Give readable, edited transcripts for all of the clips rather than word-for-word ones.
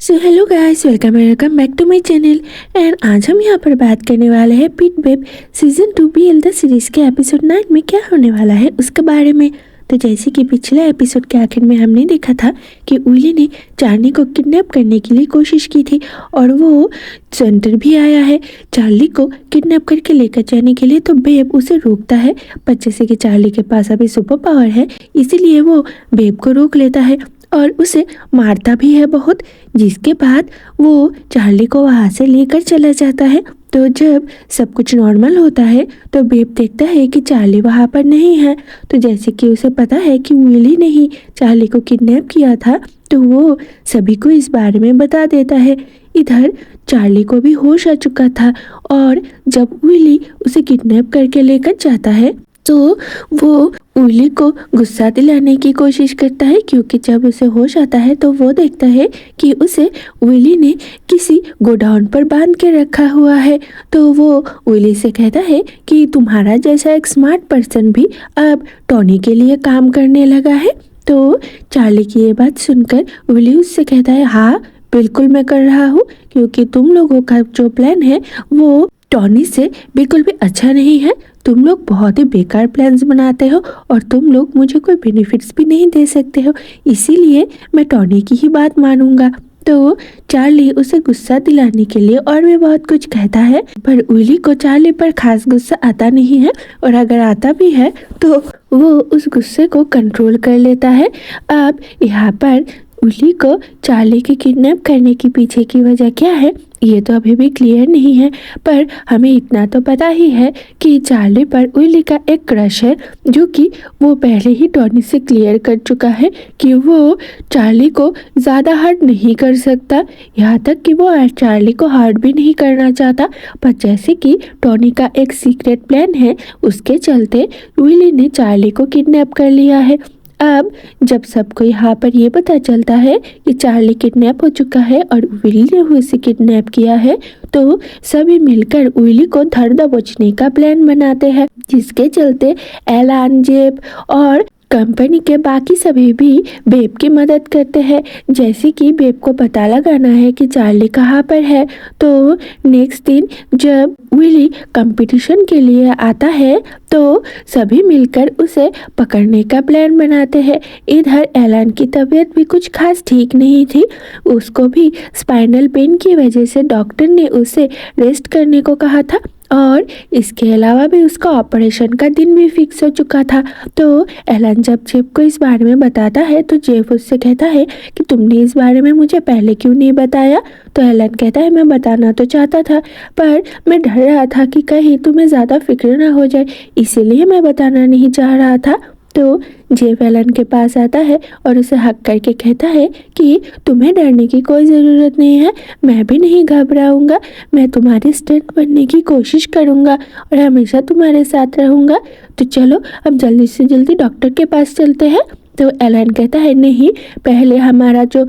So hello guys, welcome back to my channel. And आज हम यहाँ पर बात करने वाले हैं pit babe season 2 BL the series के एपिसोड 9 में क्या होने वाला है उसके बारे में। तो जैसे कि पिछले एपिसोड के आखिर में हमने देखा था कि उइली ने चार्ली को किडनैप करने के लिए कोशिश की थी और वो सेंटर भी आया है चार्ली को किडनैप करके लेकर जाने के लिए। तो बेब उसे रोकता है, पर जैसे कि चार्ली के पास अभी सुपर पावर है इसीलिए वो बेब को रोक लेता है और उसे मारता भी है बहुत, जिसके बाद वो चार्ली को वहाँ से लेकर चला जाता है। तो जब सब कुछ नॉर्मल होता है तो बेब देखता है कि चार्ली वहाँ पर नहीं है। तो जैसे कि उसे पता है कि विली ने ही चार्ली को किडनैप किया था तो वो सभी को इस बारे में बता देता है। इधर चार्ली को भी होश आ चुका था और जब विली उसे किडनैप करके लेकर जाता है तो वो उइली को गुस्सा दिलाने की कोशिश करता है, क्योंकि जब उसे होश आता है तो वो देखता है कि उसे उइली ने किसी गोडाउन पर बांध के रखा हुआ है। तो वो उइली से कहता है कि तुम्हारा जैसा एक स्मार्ट पर्सन भी अब टॉनी के लिए काम करने लगा है। तो चार्ली की ये बात सुनकर उइली उससे कहता है हाँ बिल्कुल मैं कर रहा हूँ, क्योंकि तुम लोगों का जो प्लान है वो टॉनी से बिल्कुल भी अच्छा नहीं है। तुम लोग बहुत ही बेकार प्लान्स बनाते हो और तुम लोग मुझे कोई बेनिफिट्स भी नहीं दे सकते हो, इसीलिए मैं टॉनी की ही बात मानूंगा। तो चार्ली उसे गुस्सा दिलाने के लिए और भी बहुत कुछ कहता है, पर उइली को चार्ली पर खास गुस्सा आता नहीं है और अगर आता भी है तो वो उस गुस्से को कंट्रोल कर लेता है। अब यहाँ पर उइली को चार्ली के किडनैप करने के पीछे की वजह क्या है ये तो अभी भी क्लियर नहीं है, पर हमें इतना तो पता ही है कि चार्ली पर उइली का एक क्रश है, जो कि वो पहले ही टॉनी से क्लियर कर चुका है कि वो चार्ली को ज़्यादा हर्ट नहीं कर सकता, यहाँ तक कि वो चार्ली को हर्ट भी नहीं करना चाहता। पर जैसे कि टॉनी का एक सीक्रेट प्लान है उसके चलते उइली ने चार्ली को किडनैप कर लिया है। अब जब सबको यहाँ पर ये पता चलता है कि चार्ली किडनैप हो चुका है और विली ने उसे किडनैप किया है तो सभी मिलकर विली को धर दबोचने का प्लान बनाते हैं, जिसके चलते एलान, जेब और कंपनी के बाकी सभी भी बेब की मदद करते हैं। जैसे कि बेब को पता लगाना है कि चार्ली कहाँ पर है। तो नेक्स्ट दिन जब विली कंपटीशन के लिए आता है तो सभी मिलकर उसे पकड़ने का प्लान बनाते हैं। इधर एलान की तबीयत भी कुछ खास ठीक नहीं थी, उसको भी स्पाइनल पेन की वजह से डॉक्टर ने उसे रेस्ट करने को कहा था और इसके अलावा भी उसका ऑपरेशन का दिन भी फिक्स हो चुका था। तो एलन जब जेब को इस बारे में बताता है तो जेब उससे कहता है कि तुमने इस बारे में मुझे पहले क्यों नहीं बताया। तो एलन कहता है मैं बताना तो चाहता था पर मैं डर रहा था कि कहीं तुम्हें ज़्यादा फिक्र ना हो जाए, इसीलिए मैं बताना नहीं चाह रहा था। तो जेब एलन के पास आता है और उसे हक करके कहता है कि तुम्हें डरने की कोई ज़रूरत नहीं है, मैं भी नहीं घबराऊंगा, मैं तुम्हारी स्ट्रेंथ बनने की कोशिश करूंगा और हमेशा तुम्हारे साथ रहूंगा। तो चलो अब जल्दी से जल्दी डॉक्टर के पास चलते हैं। तो एलन कहता है नहीं, पहले हमारा जो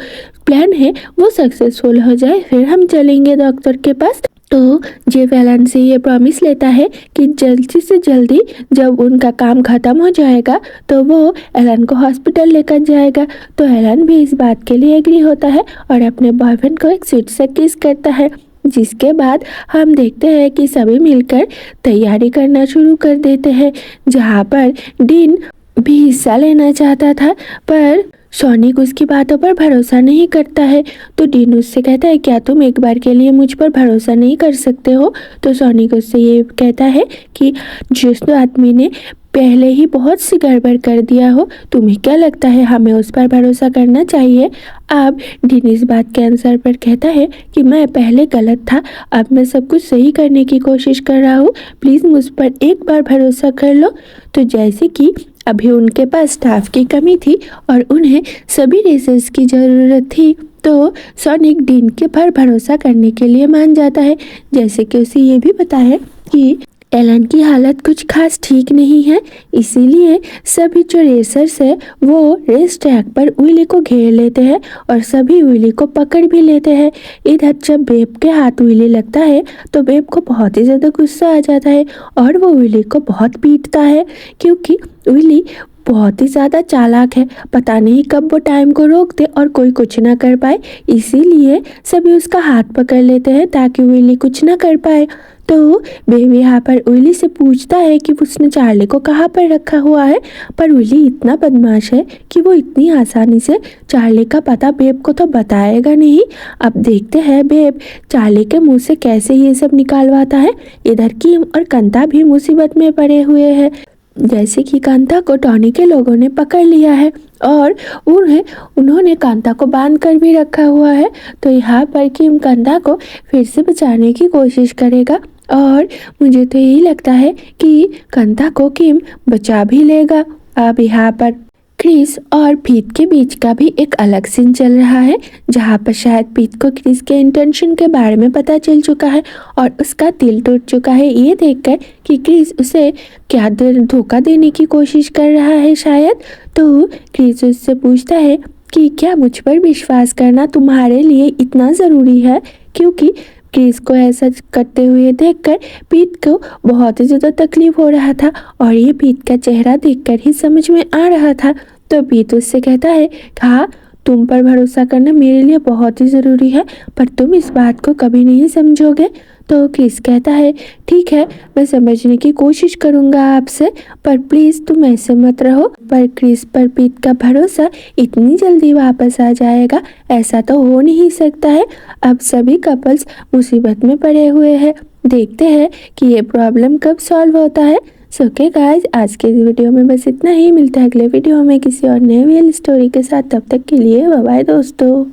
प्लान है वो सक्सेसफुल हो जाए फिर हम चलेंगे डॉक्टर के पास। तो जेब एलन से ये प्रॉमिस लेता है कि जल्दी से जल्दी जब उनका काम ख़त्म हो जाएगा तो वो एलन को हॉस्पिटल लेकर जाएगा। तो एलन भी इस बात के लिए एग्री होता है और अपने बॉयफ्रेंड को एक स्वीट से किस करता है, जिसके बाद हम देखते हैं कि सभी मिलकर तैयारी करना शुरू कर देते हैं, जहाँ पर डीन भी हिस्सा लेना चाहता था पर सोनिक उसकी बातों पर भरोसा नहीं करता है। तो डीन उससे कहता है क्या तुम एक बार के लिए मुझ पर भरोसा नहीं कर सकते हो। तो सोनिक उससे ये कहता है कि जिस आदमी ने पहले ही बहुत सी गड़बड़ कर दिया हो, तुम्हें क्या लगता है हमें उस पर भरोसा करना चाहिए। अब डीन इस बात के आंसर पर कहता है कि मैं पहले गलत था, अब मैं सब कुछ सही करने की कोशिश कर रहा हूँ, प्लीज़ मुझ पर एक बार भरोसा कर लो। तो जैसे कि अभी उनके पास स्टाफ की कमी थी और उन्हें सभी रेसर्स की ज़रूरत थी तो सोनिक डीन के पर भरोसा करने के लिए मान जाता है। जैसे कि उसे ये भी पता है कि एलन की हालत कुछ खास ठीक नहीं है, इसीलिए सभी जो रेसर्स है वो रेस ट्रैक पर विली को घेर लेते हैं और सभी विली को पकड़ भी लेते हैं। इधर जब बेब के हाथ विली लगता है तो बेब को बहुत ही ज़्यादा गुस्सा आ जाता है और वो विली को बहुत पीटता है, क्योंकि विली बहुत ही ज़्यादा चालाक है, पता नहीं कब वो टाइम को रोक दे और कोई कुछ ना कर पाए, इसीलिए सभी उसका हाथ पकड़ लेते हैं ताकि विली कुछ ना कर पाए। तो बेब यहाँ पर विली से पूछता है कि उसने चार्ली को कहाँ पर रखा हुआ है, पर विली इतना बदमाश है कि वो इतनी आसानी से चार्ली का पता बेब को तो बताएगा नहीं। अब देखते हैं बेब चार्ली के मुंह से कैसे ये सब निकालवाता है। इधर किम और कंता भी मुसीबत में पड़े हुए हैं, जैसे कि कांता को टॉनी के लोगों ने पकड़ लिया है और उन्होंने कांता को बांध कर भी रखा हुआ है। तो यहाँ पर किम कांता को फिर से बचाने की कोशिश करेगा और मुझे तो यही लगता है कि कांता को किम बचा भी लेगा। अब यहाँ पर क्रिस और पीट के बीच का भी एक अलग सीन चल रहा है, जहाँ पर शायद पीट को क्रिस के इंटेंशन के बारे में पता चल चुका है और उसका दिल टूट चुका है ये देखकर कि क्रिस उसे क्या धोखा देने की कोशिश कर रहा है शायद। तो क्रिस उससे पूछता है कि क्या मुझ पर विश्वास करना तुम्हारे लिए इतना ज़रूरी है, क्योंकि क्रिस को ऐसा करते हुए देखकर पीट को बहुत ही ज़्यादा तकलीफ हो रहा था और ये पीट का चेहरा देखकर ही समझ में आ रहा था। तो पीट उससे कहता है हाँ, तुम पर भरोसा करना मेरे लिए बहुत ही ज़रूरी है, पर तुम इस बात को कभी नहीं समझोगे। तो क्रिस कहता है ठीक है, मैं समझने की कोशिश करूँगा आपसे, पर प्लीज़ तुम ऐसे मत रहो। पर क्रिस पर पीट का भरोसा इतनी जल्दी वापस आ जाएगा ऐसा तो हो नहीं सकता है। अब सभी कपल्स मुसीबत में पड़े हुए हैं, देखते हैं कि ये प्रॉब्लम कब सॉल्व होता है। सो ओके गाइस, आज के वीडियो में बस इतना ही। मिलता है अगले वीडियो में किसी और नए रियल स्टोरी के साथ, तब तक के लिए बाय बाय दोस्तों।